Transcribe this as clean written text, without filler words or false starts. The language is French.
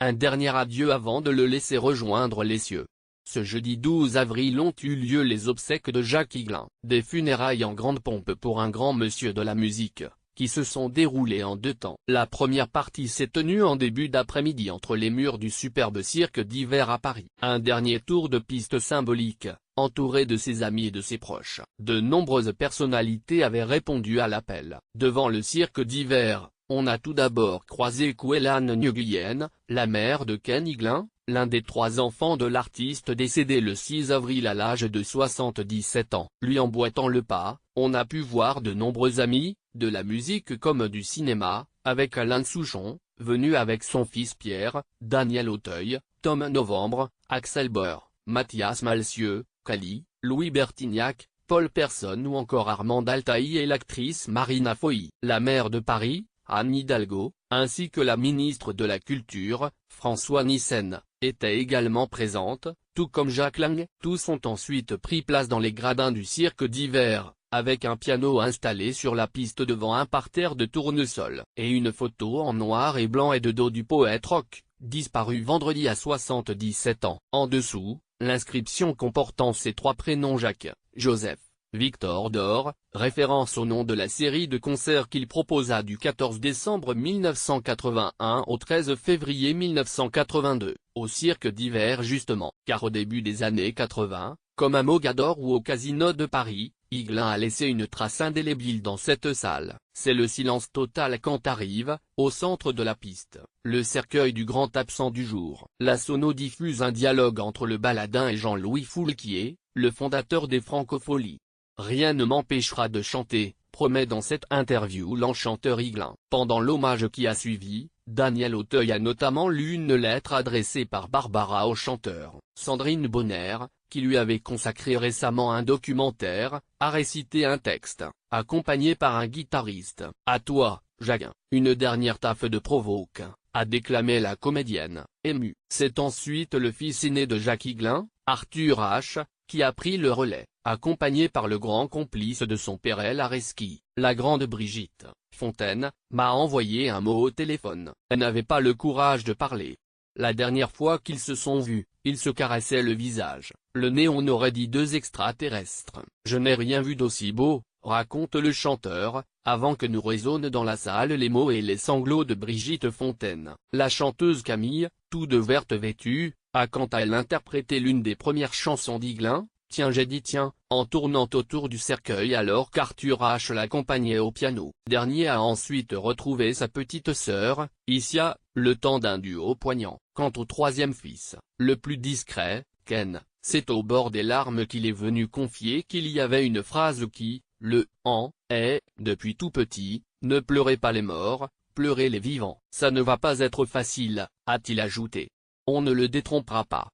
un dernier adieu avant de le laisser rejoindre les cieux. Ce jeudi 12 avril ont eu lieu les obsèques de Jacques Higelin, des funérailles en grande pompe pour un grand monsieur de la musique, qui se sont déroulées en 2 temps. La première partie s'est tenue en début d'après-midi entre les murs du superbe cirque d'hiver à Paris. Un dernier tour de piste symbolique, entouré de ses amis et de ses proches. De nombreuses personnalités avaient répondu à l'appel. Devant le cirque d'hiver, on a tout d'abord croisé Kouelane Nguyen, la mère de Ken Higelin, l'un des 3 enfants de l'artiste décédé le 6 avril à l'âge de 77 ans. Lui emboîtant le pas, on a pu voir de nombreux amis, de la musique comme du cinéma, avec Alain Souchon, venu avec son fils Pierre, Daniel Auteuil, Tom Novembre, Axel Bauer, Mathias Malcieu, Cali, Louis Bertignac, Paul Persson ou encore Armand Altaï et l'actrice Marina Foï. La maire de Paris, Anne Hidalgo, ainsi que la ministre de la Culture, François Nyssen, étaient également présentes, tout comme Jacques Lang. Tous ont ensuite pris place dans les gradins du cirque d'hiver, avec un piano installé sur la piste devant un parterre de tournesol, et une photo en noir et blanc et de dos du poète rock, disparu vendredi à 77 ans. En dessous, l'inscription comportant ces 3 prénoms Jacques, Joseph, Victor d'Or, référence au nom de la série de concerts qu'il proposa du 14 décembre 1981 au 13 février 1982, au cirque d'hiver justement. Car au début des années 80, comme à Mogador ou au Casino de Paris, Higelin a laissé une trace indélébile dans cette salle. C'est le silence total quand arrive, au centre de la piste, le cercueil du grand absent du jour. La sono diffuse un dialogue entre le baladin et Jean-Louis Foulquier, le fondateur des Francopholies. Rien ne m'empêchera de chanter, promet dans cette interview l'enchanteur Higelin. Pendant l'hommage qui a suivi, Daniel Auteuil a notamment lu une lettre adressée par Barbara au chanteur. Sandrine Bonner, qui lui avait consacré récemment un documentaire, a récité un texte, accompagné par un guitariste. « À toi, Jacques, une dernière taffe de provoque », a déclamé la comédienne, émue. C'est ensuite le fils aîné de Jacques Higelin, Arthur H., qui a pris le relais, accompagné par le grand complice de son père El Areski. La grande Brigitte Fontaine m'a envoyé un mot au téléphone. Elle n'avait pas le courage de parler. La dernière fois qu'ils se sont vus, ils se caressaient le visage. Le nez, on aurait dit 2 extraterrestres. Je n'ai rien vu d'aussi beau, raconte le chanteur, avant que nous résonnent dans la salle les mots et les sanglots de Brigitte Fontaine. La chanteuse Camille, tout de verte vêtue, a quant à elle interprété l'une des premières chansons d'Higelin, Tiens j'ai dit tiens, en tournant autour du cercueil alors qu'Arthur H. l'accompagnait au piano. Dernier a ensuite retrouvé sa petite sœur, Isia, le temps d'un duo poignant. Quant au 3e fils, le plus discret, Ken, c'est au bord des larmes qu'il est venu confier qu'il y avait une phrase qui, est, depuis tout petit, ne pleurez pas les morts, pleurez les vivants. Ça ne va pas être facile, a-t-il ajouté. On ne le détrompera pas.